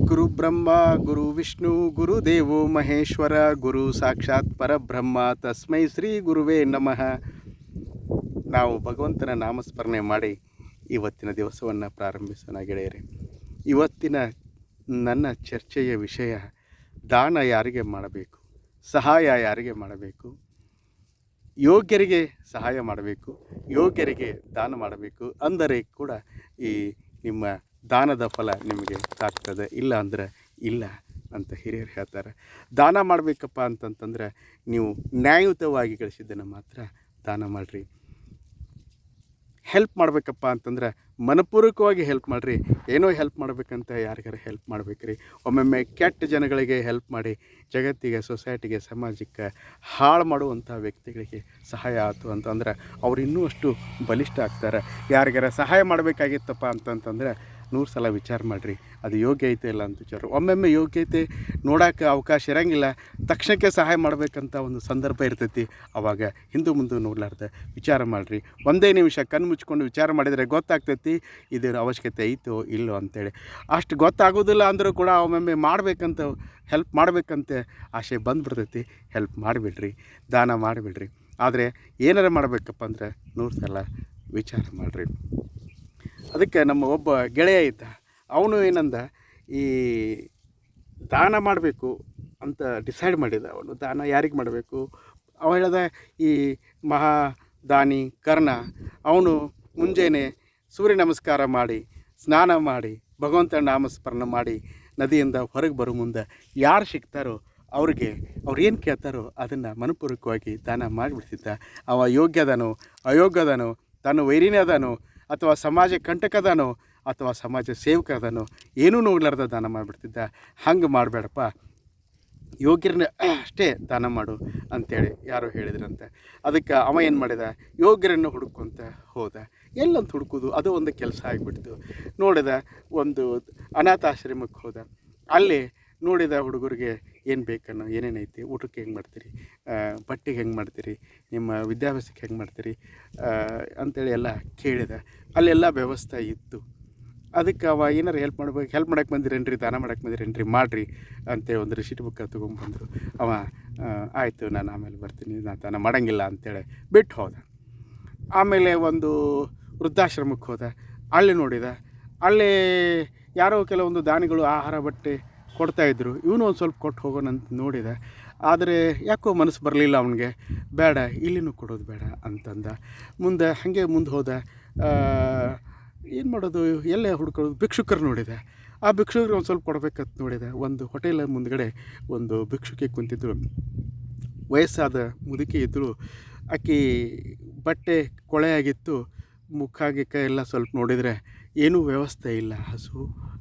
ಗುರು ಬ್ರಹ್ಮ ಗುರು ವಿಷ್ಣು ಗುರುದೇವೋ ಮಹೇಶ್ವರ ಗುರು ಸಾಕ್ಷಾತ್ ಪರಬ್ರಹ್ಮ ತಸ್ಮೈ ಶ್ರೀ ಗುರುವೇ ನಮಃ. ನಾವು ಭಗವಂತನ ನಾಮಸ್ಮರಣೆ ಮಾಡಿ ಇವತ್ತಿನ ದಿವಸವನ್ನು ಪ್ರಾರಂಭಿಸೋಣ ಗೆಳೆಯರೆ. ಇವತ್ತಿನ ನನ್ನ ಚರ್ಚೆಯ ವಿಷಯ ದಾನ ಯಾರಿಗೆ ಮಾಡಬೇಕು, ಸಹಾಯ ಯಾರಿಗೆ ಮಾಡಬೇಕು, ಯೋಗ್ಯರಿಗೆ ಸಹಾಯ ಮಾಡಬೇಕು, ಯೋಗ್ಯರಿಗೆ ದಾನ ಮಾಡಬೇಕು ಅಂದರೆ ಕೂಡ ಈ ನಿಮ್ಮ ದಾನದ ಫಲ ನಿಮಗೆ ತಾಗ್ತದೆ, ಇಲ್ಲ ಅಂದರೆ ಇಲ್ಲ ಅಂತ ಹಿರಿಯರು ಹೇಳ್ತಾರೆ. ದಾನ ಮಾಡಬೇಕಪ್ಪ ಅಂತಂತಂದ್ರೆ ನೀವು ನ್ಯಾಯಯುತವಾಗಿ ಗಳಿಸಿದ್ದನ್ನು ಮಾತ್ರ ದಾನ ಮಾಡಿರಿ. ಹೆಲ್ಪ್ ಮಾಡಬೇಕಪ್ಪ ಅಂತಂದ್ರೆ ಮನಪೂರ್ವಕವಾಗಿ ಹೆಲ್ಪ್ ಮಾಡಿರಿ. ಏನೋ ಹೆಲ್ಪ್ ಮಾಡಬೇಕಂತ ಯಾರಿಗಾರು ಹೆಲ್ಪ್ ಮಾಡ್ಬೇಕ್ರಿ. ಒಮ್ಮೊಮ್ಮೆ ಕೆಟ್ಟ ಜನಗಳಿಗೆ ಹೆಲ್ಪ್ ಮಾಡಿ ಜಗತ್ತಿಗೆ, ಸೊಸೈಟಿಗೆ, ಸಮಾಜಕ್ಕೆ ಹಾಳು ಮಾಡುವಂಥ ವ್ಯಕ್ತಿಗಳಿಗೆ ಸಹಾಯ ಆಯಿತು ಅಂತಂದ್ರೆ ಅವ್ರು ಇನ್ನೂ ಅಷ್ಟು ಬಲಿಷ್ಠ ಆಗ್ತಾರೆ. ಯಾರಿಗಾರ ಸಹಾಯ ಮಾಡಬೇಕಾಗಿತ್ತಪ್ಪ ಅಂತಂತಂದರೆ 100 ಸಲ ವಿಚಾರ ಮಾಡಿರಿ, ಅದು ಯೋಗ್ಯ ಐತೆ ಇಲ್ಲ ಅಂತ ವಿಚಾರ. ಒಮ್ಮೊಮ್ಮೆ ಯೋಗ್ಯತೆ ನೋಡೋಕೆ ಅವಕಾಶ ಇರೋಂಗಿಲ್ಲ, ತಕ್ಷಣಕ್ಕೆ ಸಹಾಯ ಮಾಡಬೇಕಂತ ಒಂದು ಸಂದರ್ಭ ಇರ್ತೈತಿ. ಆವಾಗ ಹಿಂದೆ ಮುಂದೆ ನೋಡಲಾರ್ದೆ ವಿಚಾರ ಮಾಡಿರಿ. ಒಂದೇ ನಿಮಿಷ ಕಣ್ಣು ಮುಚ್ಕೊಂಡು ವಿಚಾರ ಮಾಡಿದರೆ ಗೊತ್ತಾಗ್ತೈತಿ ಇದರ ಅವಶ್ಯಕತೆ ಐತೋ ಇಲ್ಲೋ ಅಂಥೇಳಿ. ಅಷ್ಟು ಗೊತ್ತಾಗೋದಿಲ್ಲ ಅಂದರೂ ಕೂಡ ಒಮ್ಮೊಮ್ಮೆ ಮಾಡಬೇಕಂತ, ಹೆಲ್ಪ್ ಮಾಡಬೇಕಂತ ಆಸೆ ಬಂದುಬಿಡ್ತೈತಿ. ಹೆಲ್ಪ್ ಮಾಡಿಬಿಡ್ರಿ, ದಾನ ಮಾಡಿಬಿಡ್ರಿ. ಆದರೆ ಏನಾರು ಮಾಡಬೇಕಪ್ಪ ಅಂದರೆ 100 ಸಲ ವಿಚಾರ ಮಾಡಿರಿ. ಅದಕ್ಕೆ ನಮ್ಮ ಒಬ್ಬ ಗೆಳೆಯ ಇದ್ದ, ಅವನು ಏನಂದ, ಈ ದಾನ ಮಾಡಬೇಕು ಅಂತ ಡಿಸೈಡ್ ಮಾಡಿದ. ಅವನು ದಾನ ಯಾರಿಗೆ ಮಾಡಬೇಕು, ಅವ ಹೇಳ್ದ ಈ ಮಹಾದಾನಿ ಕರ್ಣ ಅವನು ಮುಂಜಾನೆ ಸೂರ್ಯ ನಮಸ್ಕಾರ ಮಾಡಿ, ಸ್ನಾನ ಮಾಡಿ, ಭಗವಂತನ ನಾಮಸ್ಮರಣೆ ಮಾಡಿ ನದಿಯಿಂದ ಹೊರಗೆ ಬರೋ ಮುಂದೆ ಯಾರು ಸಿಗ್ತಾರೋ ಅವ್ರಿಗೆ ಅವ್ರು ಏನು ಕೇಳ್ತಾರೋ ಅದನ್ನು ಮನಪೂರ್ವಕವಾಗಿ ದಾನ ಮಾಡಿಬಿಡ್ತಿದ್ದ. ಅವ ಯೋಗ್ಯದನೋ ಅಯೋಗ್ಯದನೋ, ತಾನು ವೈರಿನದನೋ ಅಥವಾ ಸಮಾಜ ಕಂಟಕದನೋ ಅಥವಾ ಸಮಾಜ ಸೇವಕದನೋ ಏನೂ ನೋಡ್ಲಾರ್ದ ದಾನ ಮಾಡಿಬಿಡ್ತಿದ್ದ. ಹಂಗೆ ಮಾಡಬೇಡಪ್ಪ, ಯೋಗ್ಯರನ್ನ ಅಷ್ಟೇ ದಾನ ಮಾಡು ಅಂಥೇಳಿ ಯಾರೋ ಹೇಳಿದ್ರಂತೆ. ಅದಕ್ಕೆ ಅವ ಏನು ಮಾಡಿದ, ಯೋಗ್ಯರನ್ನು ಹುಡುಕೊಂತ ಹೋದ. ಎಲ್ಲಂತ ಹುಡುಕೋದು, ಅದು ಒಂದು ಕೆಲಸ ಆಗಿಬಿಡ್ತು. ನೋಡಿದ, ಒಂದು ಅನಾಥಾಶ್ರಮಕ್ಕೆ ಹೋದ. ಅಲ್ಲಿ ನೋಡಿದ ಹುಡುಗರಿಗೆ ಏನು ಬೇಕನ್ನೋ, ಏನೇನೈತಿ, ಊಟಕ್ಕೆ ಹೆಂಗೆ ಮಾಡ್ತೀರಿ, ಬಟ್ಟೆಗೆ ಹೆಂಗೆ ಮಾಡ್ತೀರಿ, ನಿಮ್ಮ ವಿದ್ಯಾಭ್ಯಾಸಕ್ಕೆ ಹೆಂಗೆ ಮಾಡ್ತೀರಿ ಅಂಥೇಳಿ ಎಲ್ಲ ಕೇಳಿದ. ಅಲ್ಲೆಲ್ಲ ವ್ಯವಸ್ಥೆ ಇತ್ತು. ಅದಕ್ಕೆ ಅವ ಏನಾರು ಹೆಲ್ಪ್ ಮಾಡಕ್ಕೆ ಬಂದಿರೇನ್ರಿ, ದಾನ ಮಾಡಕ್ಕೆ ಬಂದಿರೇನ್ರಿ, ಮಾಡಿರಿ ಅಂತೇಳಿ ಒಂದು ರಿಸಿಟ್ ಬುಕ್ಕ ತೊಗೊಂಬಂದರು. ಅವ ಆಯಿತು ನಾನು ಆಮೇಲೆ ಬರ್ತೀನಿ, ನಾನು ದಾನ ಮಾಡೋಂಗಿಲ್ಲ ಅಂಥೇಳಿ ಬಿಟ್ಟು ಹೋದ. ಆಮೇಲೆ ಒಂದು ವೃದ್ಧಾಶ್ರಮಕ್ಕೆ ಹೋದ. ಅಲ್ಲಿ ನೋಡಿದ, ಅಲ್ಲಿ ಯಾರೋ ಕೆಲವೊಂದು ದಾನಿಗಳು ಆಹಾರ ಬಟ್ಟೆ ಕೊಡ್ತಾಯಿದ್ರು. ಇವನು ಒಂದು ಸ್ವಲ್ಪ ಕೊಟ್ಟು ಹೋಗೋಣಂತ ನೋಡಿದ. ಆದರೆ ಯಾಕೋ ಮನಸ್ಸು ಬರಲಿಲ್ಲ ಅವನಿಗೆ. ಬೇಡ, ಇಲ್ಲಿನೂ ಕೊಡೋದು ಬೇಡ ಅಂತಂದ. ಮುಂದೆ ಹೋದ. ಏನು ಮಾಡೋದು, ಎಲ್ಲೇ ಹುಡ್ಕೊಳ್ಳೋದು, ಭಿಕ್ಷುಕರು ನೋಡಿದ. ಆ ಭಿಕ್ಷುಕರು ಒಂದು ಸ್ವಲ್ಪ ಕೊಡ್ಬೇಕಂತ ನೋಡಿದ. ಒಂದು ಹೋಟೆಲ್ ಮುಂದ್ಗಡೆ ಒಂದು ಭಿಕ್ಷುಕಿ ಕುಂತಿದ್ರು, ವಯಸ್ಸಾದ ಮುದುಕಿ ಇದ್ದರು. ಆಕೆ ಬಟ್ಟೆ ಕೊಳೆಯಾಗಿತ್ತು, ಮುಖ ಗಿಕ್ಕ ಎಲ್ಲ ಸ್ವಲ್ಪ ನೋಡಿದರೆ ಏನೂ ವ್ಯವಸ್ಥೆ ಇಲ್ಲ,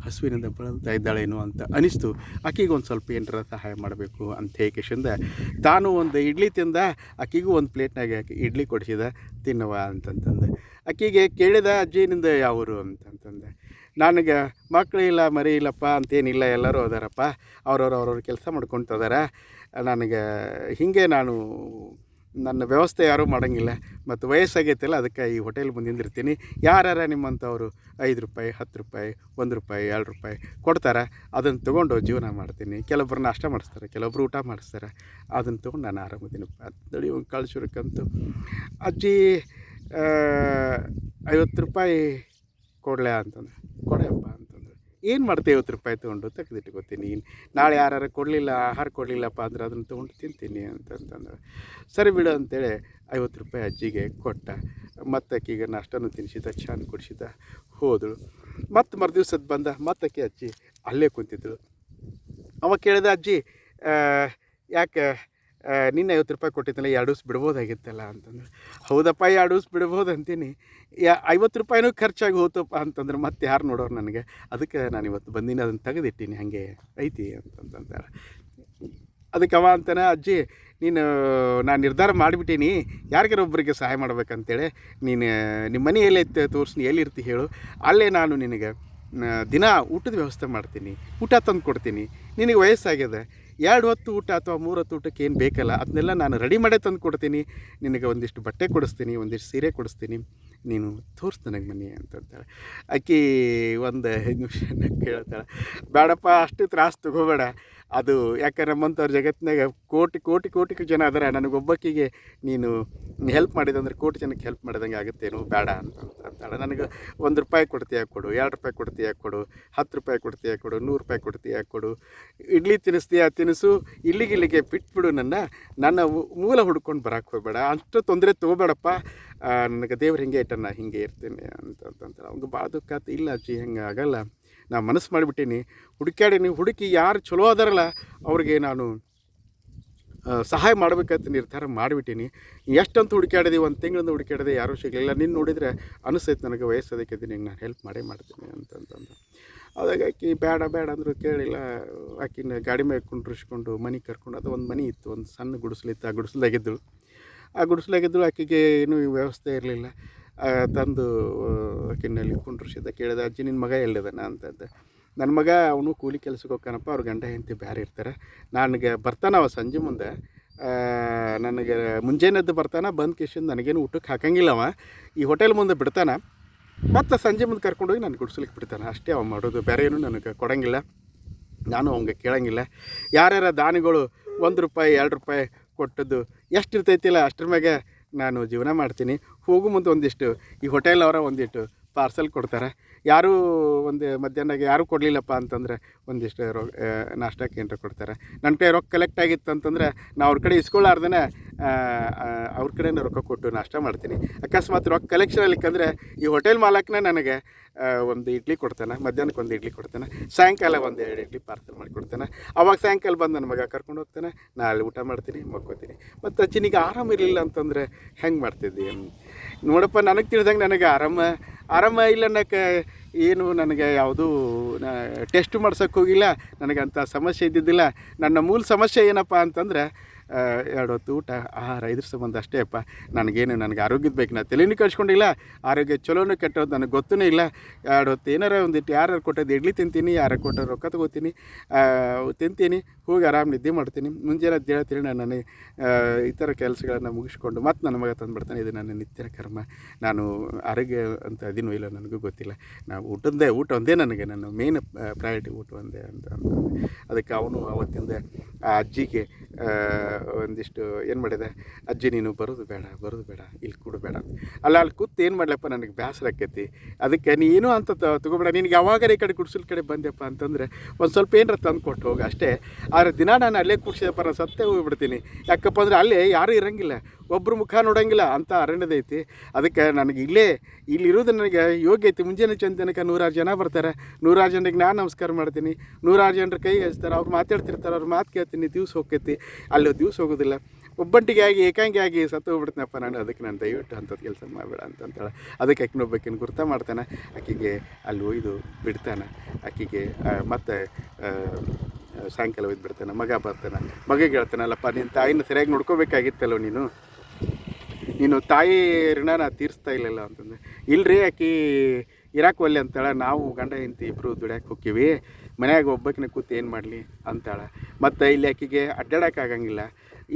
ಹಸುವಿನಿಂದ ಬಳಲ್ತಾ ಇದ್ದಾಳೇನೋ ಅಂತ ಅನಿಸ್ತು. ಆಕೆಗೆ ಒಂದು ಸ್ವಲ್ಪ ಏನಾರ ಸಹಾಯ ಮಾಡಬೇಕು ಅಂತ ಹೇಗೆಶಿಂದ ತಾನು ಒಂದು ಇಡ್ಲಿ ತಿಂದ, ಆಕೆಗೂ ಒಂದು ಪ್ಲೇಟ್ನಾಗೆ ಇಡ್ಲಿ ಕೊಡಿಸಿದ, ತಿನ್ನವ ಅಂತಂತಂದು. ಆಕೆಗೆ ಕೇಳಿದ, ಅಜ್ಜಿನಿಂದ ಯಾವರು ಅಂತಂತಂದೆ. ನನಗೆ ಮಕ್ಕಳು ಇಲ್ಲ, ಮರಿ ಇಲ್ಲಪ್ಪ ಅಂತೇನಿಲ್ಲ, ಎಲ್ಲರೂ ಅದಾರಪ್ಪ, ಅವ್ರವ್ರ ಕೆಲಸ ಮಾಡ್ಕೊತದಾರ. ನನಗೆ ಹೀಗೆ ನಾನು ನನ್ನ ವ್ಯವಸ್ಥೆ ಯಾರೂ ಮಾಡೋಂಗಿಲ್ಲ, ಮತ್ತು ವಯಸ್ಸಾಗೈತಿಲ್ಲ, ಅದಕ್ಕೆ ಈ ಹೋಟೆಲ್ ಮುಂದೆ ನಿಂದಿರ್ತೀನಿ. ಯಾರ್ಯಾರ ನಿಮ್ಮಂಥವ್ರು 5 ರೂಪಾಯಿ, 10 ರೂಪಾಯಿ, 1 ರೂಪಾಯಿ, 2 ರೂಪಾಯಿ ಕೊಡ್ತಾರೆ, ಅದನ್ನು ತೊಗೊಂಡು ಜೀವನ ಮಾಡ್ತೀನಿ. ಕೆಲವೊಬ್ರು ನಾಷ್ಟ ಮಾಡಿಸ್ತಾರೆ, ಕೆಲವೊಬ್ರು ಊಟ ಮಾಡಿಸ್ತಾರೆ, ಅದನ್ನು ತೊಗೊಂಡು ನಾನು ಆರಾಮದಿನಪ್ಪ ಅಂತೇಳಿ ಒಂದು ಕಳ್ಸೋರಕ್ಕಂತೂ. ಅಜ್ಜಿ 50 ರೂಪಾಯಿ ಕೊಡಲೇ ಅಂತಂದ್ರೆ, ಕೊಡೆಯಪ್ಪ ಅಂತಂದ್ರೆ. ಏನು ಮಾಡ್ತೀವಿ 50 ರೂಪಾಯಿ ತೊಗೊಂಡು ತೆಗೆದಿಟ್ಕೋತೀನಿ, ನಾಳೆ ಯಾರು ಕೊಡಲಿಲ್ಲ, ಆಹಾರ ಕೊಡಲಿಲ್ಲಪ್ಪ ಅಂದ್ರೆ ಅದನ್ನು ತೊಗೊಂಡು ತಿಂತೀನಿ ಅಂತಂತಂದ್ರೆ. ಸರಿ ಬಿಡು ಅಂತೇಳಿ 50 ರೂಪಾಯಿ ಅಜ್ಜಿಗೆ ಕೊಟ್ಟ. ಮತ್ತು ಆಕೆಗೆ ನಾಷ್ಟನೂ ತಿನ್ನಿಸಿದ, ಚಾನು ಕುಡಿಸಿದ, ಹೋದಳು. ಮತ್ತು ಮರುದಿವ್ಸದ ಬಂದ, ಮತ್ತಕ್ಕೆ ಅಜ್ಜಿ ಅಲ್ಲೇ ಕುಂತಿದ್ದಳು. ಅವ ಕೇಳಿದ, ಅಜ್ಜಿ ಯಾಕೆ ನಿನ್ನೆ 50 ರೂಪಾಯಿ ಕೊಟ್ಟಿದ್ದಲ್ಲ, 2 ದಿವ್ಸ ಬಿಡ್ಬೋದಾಗಿತ್ತಲ್ಲ ಅಂತಂದ್ರೆ. ಹೌದಪ್ಪ, 2 ದಿವ್ಸ ಬಿಡ್ಬೋದು ಅಂತೀನಿ, 50 ರೂಪಾಯಿನೂ ಖರ್ಚಾಗಿ ಹೋತಪ್ಪ ಅಂತಂದ್ರೆ ಮತ್ತೆ ಯಾರು ನೋಡೋರು ನನಗೆ, ಅದಕ್ಕೆ ನಾನು ಇವತ್ತು ಬಂದೀನಿ, ಅದನ್ನು ತೆಗೆದಿಟ್ಟೀನಿ, ಹಾಗೆ ಐತಿ ಅಂತಂತಾಳೆ. ಅದಕ್ಕೆ ಅವ ಅಂತಾನೆ, ಅಜ್ಜಿ ನಾನು ನಿರ್ಧಾರ ಮಾಡಿಬಿಟ್ಟೀನಿ, ಯಾರಿಗಾರ ಒಬ್ಬರಿಗೆ ಸಹಾಯ ಮಾಡ್ಬೇಕಂತೇಳಿ. ನಿಮ್ಮ ಮನೆ ಎಲ್ಲೈತೆ ತೋರಿಸ್ನಿ, ಎಲ್ಲಿರ್ತಿ ಹೇಳು, ಅಲ್ಲೇ ನಾನು ನಿನಗೆ ದಿನ ಊಟದ ವ್ಯವಸ್ಥೆ ಮಾಡ್ತೀನಿ, ಊಟ ತಂದು ಕೊಡ್ತೀನಿ. ನಿನಗೆ ವಯಸ್ಸಾಗ್ಯದ, 2 ಹೊತ್ತು ಊಟ ಅಥವಾ 3 ಹೊತ್ತು ಊಟಕ್ಕೆ ಏನು ಬೇಕಲ್ಲ ಅದನ್ನೆಲ್ಲ ನಾನು ರೆಡಿ ಮಾಡೇ ತಂದು ಕೊಡ್ತೀನಿ. ನಿನಗೆ ಒಂದಿಷ್ಟು ಬಟ್ಟೆ ಕೊಡಿಸ್ತೀನಿ, ಒಂದಿಷ್ಟು ಸೀರೆ ಕೊಡಿಸ್ತೀನಿ, ನೀನು ತೋರಿಸ್ ನನಗೆ ಮನೆ ಅಂತಂತಾಳೆ. ಆಕಿ ಒಂದು 5 ನಿಮಿಷ ಕೇಳ್ತಾಳೆ, ಬೇಡಪ್ಪ ಅಷ್ಟು ತ್ರಾಸು ತಗೋಬೇಡ, ಅದು ಯಾಕೆ ನಮ್ಮಂಥವ್ರ ಜಗತ್ತಿನಾಗ ಕೋಟಿ ಕೋಟಿ ಕೋಟಿ ಜನ ಅದರ, ನನಗೊಬ್ಬಕ್ಕಿಗೆ ನೀನು ಹೆಲ್ಪ್ ಮಾಡಿದಂದ್ರೆ ಕೋಟಿ ಜನಕ್ಕೆ ಹೆಲ್ಪ್ ಮಾಡಿದಂಗೆ ಆಗುತ್ತೇನು, ಬೇಡ ಅಂತಾಳೆ. ನನಗೆ ₹1 ಕೊಡ್ತೀಯ ಕೊಡು, ₹2 ಕೊಡ್ತೀಯ ಕೊಡು, ₹10 ಕೊಡ್ತೀಯ ಕೊಡು, ₹100 ಕೊಡ್ತೀಯ ಕೊಡು, ಇಡ್ಲಿ ತಿನ್ನಿಸ್ತೀಯ ತಿನಿಸು, ಇಲ್ಲಿಗೆ ಬಿಟ್ಬಿಡು, ನನ್ನ ಮೂಲ ಹುಡ್ಕೊಂಡು ಬರೋಕ್ಕೆ ಹೋಗಬೇಡ, ಅಷ್ಟು ತೊಂದರೆ ತೊಗೋಬೇಡಪ್ಪ, ನನಗೆ ದೇವ್ರು ಹಿಂಗೆ ಇಟ್ಟನ ಹಿಂಗೆ ಇರ್ತೇನೆ ಅಂತಂತಾರೆ. ಅವ್ನಿಗೆ ಭಾಳ ದುಃಖ ಆಯ್ತು. ಇಲ್ಲ ಅಜ್ಜಿ ಹೆಂಗೆ ಆಗಲ್ಲ, ನಾ ಮನಸ್ಸು ಮಾಡಿಬಿಟ್ಟೀನಿ, ಹುಡುಕಿ ಯಾರು ಚಲೋ ಅದಾರಲ್ಲ ಅವ್ರಿಗೆ ನಾನು ಸಹಾಯ ಮಾಡ್ಬೇಕಂತ ನಿರ್ಧಾರ ಮಾಡಿಬಿಟ್ಟೀನಿ. ಎಷ್ಟಂತ ಹುಡುಕಾಡಿದೆ, ಒಂದು ತಿಂಗಳಿಂದ ಹುಡುಕಾಡಿದೆ, ಯಾರೂ ಸಿಗಲಿಲ್ಲ. ನಿನ್ನ ನೋಡಿದರೆ ಅನಿಸ್ತೈತೆ ನನಗೆ ವಯಸ್ಸದಕ್ಕಿದ್ದೀನಿ, ಹಿಂಗೆ ನಾನು ಹೆಲ್ಪ್ ಮಾಡ್ತೀನಿ ಅಂತಂತಂದು. ಅದಾಗ ಆಕಿ ಬೇಡ ಅಂದರು, ಕೇಳಿಲ್ಲ. ಆಕಿನ ಗಾಡಿ ಮೇಲೆ ಕುಂಡ್ರಿಸ್ಕೊಂಡು ಮನೆಗೆ ಕರ್ಕೊಂಡು, ಅದು ಒಂದು ಮನೆ ಇತ್ತು, ಒಂದು ಸಣ್ಣ ಗುಡಿಸ್ಲಿತ್ತು, ಆ ಗುಡಿಸ್ಲಾಗಿದ್ದಳು. ಆಕೆಗೆ ಏನೂ ವ್ಯವಸ್ಥೆ ಇರಲಿಲ್ಲ. ತಂದು ಆಕಿನಲ್ಲಿ ಕುಂಡ್ರಿಸಿದ್ದ. ಕೇಳಿದೆ, ಅಜ್ಜಿ ನಿನ್ನ ಮಗ ಎಲ್ಲಿದಾನ ಅಂತಂದೆ. ನನ್ನ ಮಗ ಅವನು ಕೂಲಿ ಕೆಲ್ಸಕ್ಕೆ ಹೋಗ್ತಾನಪ್ಪ, ಅವ್ರ ಗಂಡ ಹೆಂಡತಿ ಬೇರೆ ಇರ್ತಾರೆ. ನನಗೆ ಬರ್ತಾನೆ ಅವ ಸಂಜೆ ಮುಂದೆ, ನನಗೆ ಮುಂಜಾನೆದ್ದು ಬರ್ತಾನೆ, ಬಂದು ಕಿಶನ್ ನನಗೇನು ಊಟಕ್ಕೆ ಹಾಕಂಗಿಲ್ಲ ಅವ, ಈ ಹೋಟೆಲ್ ಮುಂದೆ ಬಿಡ್ತಾನೆ, ಮತ್ತು ಸಂಜೆ ಮುಂದೆ ಕರ್ಕೊಂಡೋಗಿ ನಾನು ಗುಡಿಸ್ಲಿಕ್ಕೆ ಬಿಡ್ತಾನೆ, ಅಷ್ಟೇ ಅವ ಮಾಡೋದು, ಬೇರೆ ಏನೂ ನನಗೆ ಕೊಡೋಂಗಿಲ್ಲ, ನಾನು ಅವಂಗೆ ಕೇಳೋಂಗಿಲ್ಲ. ಯಾರ್ಯಾರ ದಾನಿಗಳು ₹1 ₹2 ಕೊಟ್ಟದ್ದು ಎಷ್ಟು ಇರ್ತೈತಿಲ್ಲ ಅಷ್ಟ್ರ ಮ್ಯಾಗೆ ನಾನು ಜೀವನ ಮಾಡ್ತೀನಿ. ಹೋಗು ಮುಂದೆ ಒಂದಿಷ್ಟು ಈ ಹೋಟೆಲವರ ಒಂದಿಷ್ಟು ಪಾರ್ಸಲ್ ಕೊಡ್ತಾರೆ, ಯಾರೂ ಒಂದು ಮಧ್ಯಾಹ್ನಗೆ ಯಾರೂ ಕೊಡಲಿಲ್ಲಪ್ಪ ಅಂತಂದರೆ ಒಂದಿಷ್ಟು ನಾಷ್ಟಕ್ಕೆ ಏನಾರ ಕೊಡ್ತಾರೆ. ನನ್ನ ಕೈ ರೊಕ್ಕ ಕಲೆಕ್ಟ್ ಆಗಿತ್ತು ಅಂತಂದರೆ ನಾ ಅವ್ರ ಕಡೆ ಇಸ್ಕೊಳ್ಳಾರ್ದೇ ಅವ್ರ ಕಡೆನೇ ರೊಕ್ಕ ಕೊಟ್ಟು ನಾಷ್ಟ ಮಾಡ್ತೀನಿ. ಅಕಸ್ಮಾತ್ ರೊಕ್ಕ ಕಲೆಕ್ಷನ್ ಅಲ್ಲಿಕ್ಕಂದರೆ ಈ ಹೋಟೆಲ್ ಮಾಲಕನೇ ನನಗೆ ಒಂದು ಇಡ್ಲಿ ಕೊಡ್ತಾನೆ, ಮಧ್ಯಾಹ್ನಕ್ಕೆ ಒಂದು ಇಡ್ಲಿ ಕೊಡ್ತಾನೆ, ಸಾಯಂಕಾಲ 1-2 ಇಡ್ಲಿ ಪಾರ್ಸಲ್ ಮಾಡಿಕೊಡ್ತಾನೆ. ಅವಾಗ ಸಾಯಂಕಾಲ ಬಂದು ನನ್ನ ಮಗ ಕರ್ಕೊಂಡು ಹೋಗ್ತಾನೆ, ನಾ ಅಲ್ಲಿ ಊಟ ಮಾಡ್ತೀನಿ, ಮಕ್ಕೋತೀನಿ. ಮತ್ತು ಅಜ್ಜಿನಿಗೆ ಆರಾಮ ಇರಲಿಲ್ಲ ಅಂತಂದರೆ ಹೆಂಗೆ ಮಾಡ್ತಿದ್ದಿ? ನೋಡಪ್ಪ, ನನಗೆ ತಿಳಿದಂಗೆ ನನಗೆ ಆರಾಮ ಇಲ್ಲ ಅನ್ನೋಕ್ಕೆ ಏನು ನನಗೆ ಯಾವುದೂ ಟೆಸ್ಟ್ ಮಾಡ್ಸೋಕ್ಕೆ ಹೋಗಿಲ್ಲ, ನನಗಂಥ ಸಮಸ್ಯೆ ಇದ್ದಿದ್ದಿಲ್ಲ. ನನ್ನ ಮೂಲ ಸಮಸ್ಯೆ ಏನಪ್ಪ ಅಂತಂದರೆ 2 ಹೊತ್ತು ಊಟ, ಆಹಾರ, ಇದ್ರ ಸಂಬಂಧ ಅಷ್ಟೇ ಅಪ್ಪ. ನನಗೆ ಆರೋಗ್ಯದ ಬೇಕು, ನಾನು ತಲೆನೂ ಕಳ್ಸ್ಕೊಂಡಿಲ್ಲ, ಆರೋಗ್ಯ ಚಲೋನೂ ಕೆಟ್ಟೋದು ನನಗೆ ಗೊತ್ತೂ ಇಲ್ಲ. 2 ಹೊತ್ತು ಏನಾರ ಒಂದಿಟ್ಟು ಯಾರು ಕೊಟ್ಟದ್ದು ಇಡ್ಲಿ ತಿಂತೀನಿ, ಯಾರು ಕೊಟ್ಟರು ರೊಕ್ಕ ತಗೋತೀನಿ, ತಿಂತೀನಿ, ಹೋಗಿ ಆರಾಮ ನಿದ್ದೆ ಮಾಡ್ತೀನಿ. ಮುಂಜಾನೆ ಹೇಳ್ತೀನಿ ನಾನು ಈ ಥರ ಕೆಲಸಗಳನ್ನು ಮುಗಿಸ್ಕೊಂಡು ಮತ್ತೆ ನನ್ನ ಮಗ ತಂದುಬಿಡ್ತಾನೆ. ಇದು ನನ್ನ ನಿತ್ಯ ಕರ್ಮ. ನಾನು ಆರೋಗ್ಯ ಅಂತ ಅದಿನೂ ಇಲ್ಲ, ನನಗೂ ಗೊತ್ತಿಲ್ಲ. ನಾವು ಊಟ ಒಂದೇ ನನಗೆ, ನನ್ನ ಮೇನ್ ಪ್ರಯಾರಿಟಿ ಊಟ ಒಂದೇ ಅಂತ. ಅದಕ್ಕೆ ಅವನು ಅವತ್ತಿಂದ ಆ ಅಜ್ಜಿಗೆ ಒಂದಿಷ್ಟು ಏನು ಮಾಡಿದೆ, ಅಜ್ಜಿ ನೀನು ಬರೋದು ಬೇಡ, ಇಲ್ಲಿ ಕೂಡಬೇಡ, ಅಲ್ಲಿ ಕೂತು ಏನು ಮಾಡ್ಲಪ್ಪ, ನನಗೆ ಬೇಸರ ಆಕೈತಿ, ಅದಕ್ಕೆ ನೀನು ಅಂತ ತಗೋಬೇಡ, ನಿನಗೆ ಯಾವಾಗಾರ ಈ ಕಡೆ ಗುಡ್ಸಲ್ ಕಡೆ ಬಂದೆಪ್ಪ ಅಂತಂದರೆ ಒಂದು ಸ್ವಲ್ಪ ಏನಾರ ತಂದು ಕೊಟ್ಟು ಹೋಗಿ ಅಷ್ಟೇ. ಆದರೆ ದಿನ ನಾನು ಅಲ್ಲೇ ಕೂಡ್ಸಿದಪ್ಪ, ನಾನು ಸತ್ತೇ ಹೋಗ್ಬಿಡ್ತೀನಿ. ಯಾಕಪ್ಪ ಅಂದರೆ ಅಲ್ಲೇ ಯಾರೂ ಇರೋಂಗಿಲ್ಲ, ಒಬ್ಬರು ಮುಖ ನೋಡೋಂಗಿಲ್ಲ ಅಂತ ಅರಣ್ಯದೈತಿ. ಅದಕ್ಕೆ ನನಗೆ ಇಲ್ಲಿರೋದು ನನಗೆ ಯೋಗ್ಯ ಐತಿ. ಮುಂಜಾನೆ ಚಂದನಕ್ಕೆ 100 ಜನ ಬರ್ತಾರೆ, 100 ಜನರಿಗೆ ನಾನು ನಮಸ್ಕಾರ ಮಾಡ್ತೀನಿ, 100 ಜನರ ಕೈ ಹಚ್ತಾರೆ, ಅವ್ರು ಮಾತಾಡ್ತಿರ್ತಾರೆ, ಅವ್ರು ಮಾತು ಕೇಳ್ತೀನಿ, ದಿವ್ಸ ಹೋಗ್ತೈತಿ. ಅಲ್ಲಿ ದಿವ್ಸ ಹೋಗೋದಿಲ್ಲ, ಒಬ್ಬಂಟಿಗೆ ಆಗಿ ಏಕಾಂಗಿ ಸತ್ತು ಹೋಗ್ಬಿಡ್ತೀನಪ್ಪ ನಾನು. ಅದಕ್ಕೆ ನಾನು ದಯವಿಟ್ಟು ಅಂಥದ್ದು ಕೆಲಸ ಮಾಡಬೇಡ ಅಂತಂತಾಳೆ. ಅದಕ್ಕೆ ಆಕಿನೊಬ್ಬಾಕಿನ ಗುರ್ತ ಮಾಡ್ತಾನೆ, ಆಕೆಗೆ ಅಲ್ಲಿ ಒಯ್ದು ಬಿಡ್ತಾನೆ. ಆಕೆಗೆ ಮತ್ತು ಸಾಯಂಕಾಲ ಒಯ್ದು ಬಿಡ್ತಾನೆ. ಮಗ ಬರ್ತಾನೆ, ಮಗಗೆ ಹೇಳ್ತಾನಲ್ಲಪ್ಪ, ನಿನ್ನ ತಾಯಿನ ಸರಿಯಾಗಿ ನೋಡ್ಕೋಬೇಕಾಗಿತ್ತಲ್ಲೋ, ನೀನು ತಾಯಿ ಋಣನ ತೀರಿಸ್ತಾ ಇಲ್ಲಲ್ಲ ಅಂತಂದ್ರೆ. ಇಲ್ಲರಿ, ಆಕೆ ಇರಾಕ್ ಒಲ್ಲೆ ಅಂತಾಳೆ, ನಾವು ಗಂಡ ಹೆಂಡತಿ ಇಬ್ಬರು ದುಡ್ಯಾಕೆ ಹೋಗ್ತೀವಿ, ಮನ್ಯಾಗ ಒಬ್ಬಾಕಿನ ಕೂತು ಏನು ಮಾಡಲಿ ಅಂತಾಳೆ. ಮತ್ತು ಇಲ್ಲಿ ಆಕೆಗೆ ಅಡ್ಡಾಡೋಕ್ಕಾಗಂಗಿಲ್ಲ,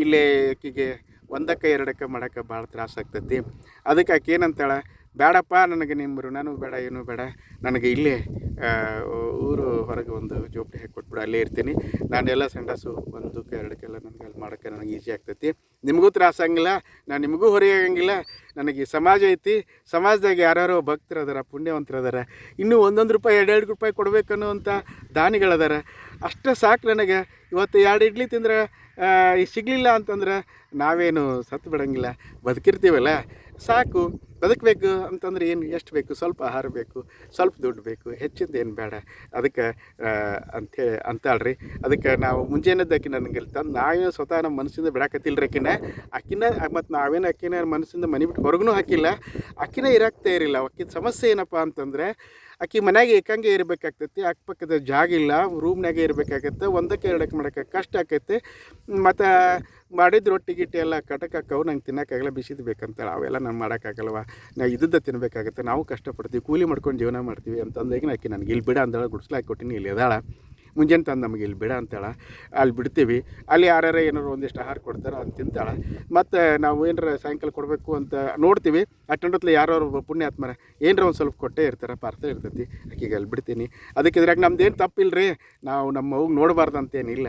ಇಲ್ಲೇ ಆಕೆಗೆ 1ಕ್ಕೆ 2ಕ್ಕೆ ಮಾಡೋಕ್ಕೆ ಭಾಳ ತ್ರಾಸ ಆಗ್ತೈತಿ. ಅದಕ್ಕೆ ಆಕೆ ಏನಂತಾಳೆ, ಬೇಡಪ್ಪ, ನನಗೆ ನಿಮ್ಮ ಋಣನೂ ಬೇಡ, ಏನೂ ಬೇಡ, ನನಗೆ ಇಲ್ಲೇ ಊರು ಹೊರಗೆ ಒಂದು ಜೋಪಡಿ ಹಾಕಿ ಕೊಟ್ಬಿಡು, ಅಲ್ಲೇ ಇರ್ತೀನಿ. ನಾನೆಲ್ಲ ಸಂಡಾಸು 1ಕ್ಕೆ 2ಕ್ಕೆಲ್ಲ ನನಗೆ ಅಲ್ಲಿ ಮಾಡೋಕ್ಕೆ ನನಗೆ ಈಸಿ ಆಗ್ತೈತಿ, ನಿಮಗೂ ತ್ರಾಸ ಆಗಂಗಿಲ್ಲ, ನಾನು ನಿಮಗೂ ಹೊರೆಯಾಗಂಗಿಲ್ಲ. ನನಗೆ ಈ ಸಮಾಜ ಐತಿ, ಸಮಾಜದಾಗ ಯಾರ್ಯಾರೋ ಭಕ್ತರು ಅದಾರ, ಪುಣ್ಯವಂತರು ಅದಾರ, ಇನ್ನೂ ₹1 ₹2 ಕೊಡಬೇಕನ್ನುವಂಥ ದಾನಿಗಳದಾರ. ಅಷ್ಟೇ ಸಾಕು ನನಗೆ. ಇವತ್ತು 2 ಇಡ್ಲಿ ತಿಂದ್ರೆ ಸಿಗಲಿಲ್ಲ ಅಂತಂದ್ರೆ ನಾವೇನು ಸತ್ತು ಬಿಡೋಂಗಿಲ್ಲ, ಬದುಕಿರ್ತೀವಲ್ಲ, ಸಾಕು. ಬದುಕಬೇಕು ಅಂತಂದ್ರೆ ಏನು, ಎಷ್ಟು ಬೇಕು? ಸ್ವಲ್ಪ ಆಹಾರ ಬೇಕು, ಸ್ವಲ್ಪ ದುಡ್ಡು ಬೇಕು, ಹೆಚ್ಚಿಂದ ಏನು ಬೇಡ. ಅದಕ್ಕೆ ಅಂಥೇಳಿ ಅಂತಾಳ್ರಿ. ಅದಕ್ಕೆ ನಾವು ಮುಂಜಾನೆದ್ದು ನನಗೆ ತಂದು ನಾವೇನು ಸ್ವತಃ ನಮ್ಮ ಮನಸ್ಸಿಂದ ಬಿಡಾಕತ್ತಿಲ್ಲ ಆಕಿನ ಮತ್ತು ನಾವೇನು ಆಕಿನ ಮನಸ್ಸಿಂದ ಮನೆ ಬಿಟ್ಟು ಹೊರಗೂ ಹಾಕಿಲ್ಲ, ಆಕಿನ ಇರಾಕ್ತಾ ಇರಲಿಲ್ಲ. ಆಕಿನ ಸಮಸ್ಯೆ ಏನಪ್ಪ ಅಂತಂದರೆ, ಆಕೆ ಮನೆಯಾಗೆ ಏಕಾಂಗಿ ಇರಬೇಕಾಗ್ತೈತಿ, ಅಕ್ಕಪಕ್ಕದ ಜಾಗ ಇಲ್ಲ, ರೂಮ್ನಾಗೆ ಇರಬೇಕಾಗತ್ತೆ, 1ಕ್ಕೆ 2ಕ್ಕೆ ಮಾಡೋಕ್ಕೆ ಕಷ್ಟ ಆಕೈತಿ. ಮತ್ತು ಮಾಡಿದ ರೊಟ್ಟಿ ಗಿಟ್ಟಿ ಎಲ್ಲ ಕಟಕಾಕವು, ನಂಗೆ ತಿನ್ನೋಕ್ಕಾಗಲ್ಲ, ಬಿಸಿದು ಬೇಕಂತಾಳೆ. ಅವೆಲ್ಲ ನಾನು ಮಾಡೋಕ್ಕಾಗಲ್ವ, ನಾವು ಇದ್ದದ್ದು ತಿನ್ನಬೇಕಾಗತ್ತೆ, ನಾವು ಕಷ್ಟಪಡ್ತೀವಿ, ಕೂಲಿ ಮಾಡ್ಕೊಂಡು ಜೀವನ ಮಾಡ್ತೀವಿ ಅಂತಂದಾಗ ಆಕೆ ನನಗೆ ಇಲ್ಲಿ ಬಿಡ ಅಂದಾಳೆ, ಗುಡಿಸ್ಲಾಕಿ ಕೊಟ್ಟಿನಿ, ಇಲ್ಲಿ ಅದಾಳ. ಮುಂಜಾನೆ ತಂದು ನಮಗೆ ಇಲ್ಲಿ ಬಿಡ ಅಂತಾಳೆ. ಅಲ್ಲಿ ಬಿಡ್ತೀವಿ. ಅಲ್ಲಿ ಯಾರ್ಯಾರು ಏನಾರು ಒಂದಿಷ್ಟು ಆಹಾರ ಕೊಡ್ತಾರೆ ಅದನ್ನು ತಿಂತಾಳೆ. ಮತ್ತು ನಾವು ಏನಾರ ಸಾಯಂಕಾಲ ಕೊಡಬೇಕು ಅಂತ ನೋಡ್ತೀವಿ. ಅಷ್ಟೊಂದೊತ್ತಲ್ಲಿ ಯಾರೋ ಪುಣ್ಯಾತ್ಮರ ಏನಾರ ಒಂದು ಸ್ವಲ್ಪ ಕೊಟ್ಟೇ ಇರ್ತಾರೆ, ಪಾರ್ಸಲ್ ಇರ್ತೈತಿ, ಆಕೆಗೆ ಅಲ್ಲಿ ಬಿಡ್ತೀನಿ. ಅದಕ್ಕೆ ಇದ್ರಾಗ ನಮ್ದೇನು ತಪ್ಪಿಲ್ಲ ರೀ, ನಾವು ನಮ್ಮ ಮಗುಗೆ ನೋಡಬಾರ್ದು ಅಂತೇನಿಲ್ಲ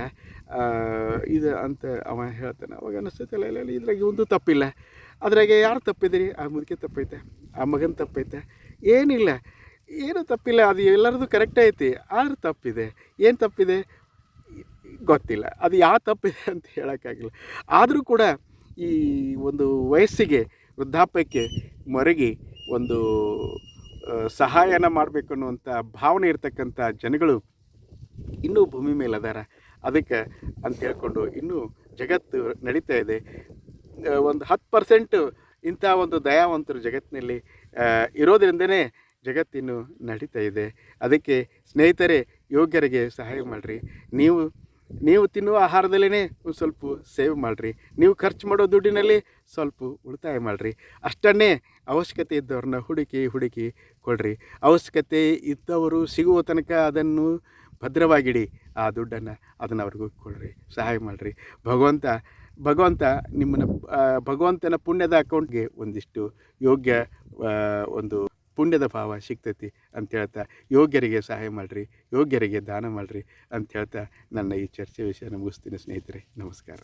ಇದು ಅಂತ ಅವ ಹೇಳ್ತಾನೆ. ಅವಾಗ ಅನಿಸ್ತೈತಲ್ಲ, ಇಲ್ಲ ಇದ್ರಾಗ ಇವಂದು ತಪ್ಪಿಲ್ಲ, ಅದ್ರಾಗೆ ಯಾರು ತಪ್ಪಿದ್ರಿ? ಆ ಮುದುಕಿ ತಪ್ಪೈತೆ, ಆ ಮಗನ ತಪ್ಪೈತೆ? ಏನಿಲ್ಲ, ಏನೂ ತಪ್ಪಿಲ್ಲ, ಅದು ಎಲ್ಲರದು ಕರೆಕ್ಟ್ ಐತಿ. ಆದ್ರೆ ತಪ್ಪಿದೆ. ಏನು ತಪ್ಪಿದೆ ಗೊತ್ತಿಲ್ಲ, ಅದು ಯಾವ ತಪ್ಪಿದೆ ಅಂತ ಹೇಳೋಕ್ಕಾಗಿಲ್ಲ. ಆದರೂ ಕೂಡ ಈ ಒಂದು ವಯಸ್ಸಿಗೆ, ವೃದ್ಧಾಪ್ಯಕ್ಕೆ ಮರಗಿ ಒಂದು ಸಹಾಯನ ಮಾಡಬೇಕು ಅನ್ನುವಂಥ ಭಾವನೆ ಇರ್ತಕ್ಕಂಥ ಜನಗಳು ಇನ್ನೂ ಭೂಮಿ ಮೇಲೆ ಅದಾರ. ಅದಕ್ಕೆ ಅಂತ ಹೇಳ್ಕೊಂಡು ಇನ್ನೂ ಜಗತ್ತು ನಡೀತಾ ಇದೆ. ಒಂದು 10% ಇಂಥ ಒಂದು ದಯಾವಂತರು ಜಗತ್ತಿನಲ್ಲಿ ಇರೋದ್ರಿಂದನೇ ಜಗತ್ತಿನ್ನು ನಡೀತಾ ಇದೆ. ಅದಕ್ಕೆ ಸ್ನೇಹಿತರೆ, ಯೋಗ್ಯರಿಗೆ ಸಹಾಯ ಮಾಡಿರಿ. ನೀವು ತಿನ್ನುವ ಆಹಾರದಲ್ಲೇ ಒಂದು ಸ್ವಲ್ಪ ಸೇವ್ ಮಾಡಿರಿ. ನೀವು ಖರ್ಚು ಮಾಡೋ ದುಡ್ಡಿನಲ್ಲಿ ಸ್ವಲ್ಪ ಉಳಿತಾಯ ಮಾಡಿರಿ. ಅಷ್ಟನ್ನೇ ಅವಶ್ಯಕತೆ ಇದ್ದವ್ರನ್ನ ಹುಡುಕಿ ಕೊಡ್ರಿ. ಅವಶ್ಯಕತೆ ಇದ್ದವರು ಸಿಗುವ ತನಕ ಅದನ್ನು ಭದ್ರವಾಗಿಡಿ. ಆ ದುಡ್ಡನ್ನು ಅದನ್ನು ಅವ್ರಿಗೂ ಕೊಡ್ರಿ, ಸಹಾಯ ಮಾಡಿರಿ. ಭಗವಂತ ನಿಮ್ಮನ್ನು ಭಗವಂತನ ಪುಣ್ಯದ ಅಕೌಂಟ್ಗೆ ಒಂದಿಷ್ಟು ಯೋಗ್ಯ ಒಂದು ಪುಣ್ಯದ ಭಾವ ಸಿಗ್ತೈತಿ ಅಂತ ಹೇಳ್ತಾ, ಯೋಗ್ಯರಿಗೆ ಸಹಾಯ ಮಾಡಿರಿ, ಯೋಗ್ಯರಿಗೆ ದಾನ ಮಾಡಿರಿ ಅಂತ ಹೇಳ್ತಾ ನನ್ನ ಈ ಚರ್ಚೆ ವಿಷಯನ ಮುಗಿಸ್ತೀನಿ ಸ್ನೇಹಿತರೆ. ನಮಸ್ಕಾರ.